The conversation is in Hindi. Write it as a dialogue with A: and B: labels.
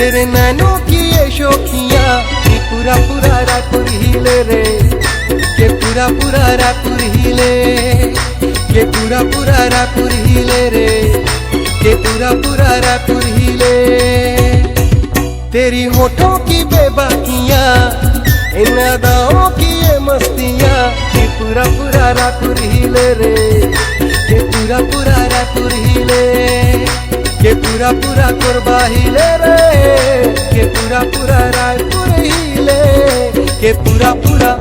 A: तेरे नैनों की ये शोखियाँ कि पूरा पूरा रायपुर हिले रे, के पूरा पूरा रायपुर हिले, के पूरा पूरा रायपुर हिले रे, के पूरा पूरा रायपुर हिले। तेरी होठों की बेबाकियाँ, इन अदाओं की ये मस्तियाँ कि पूरा पूरा रायपुर हिले रे, के पूरा पूरा रायपुर हिले, के पूरा पूरा कोरबा हिले रे, के पूरा पूरा रायपुर हिले, के पूरा पूरा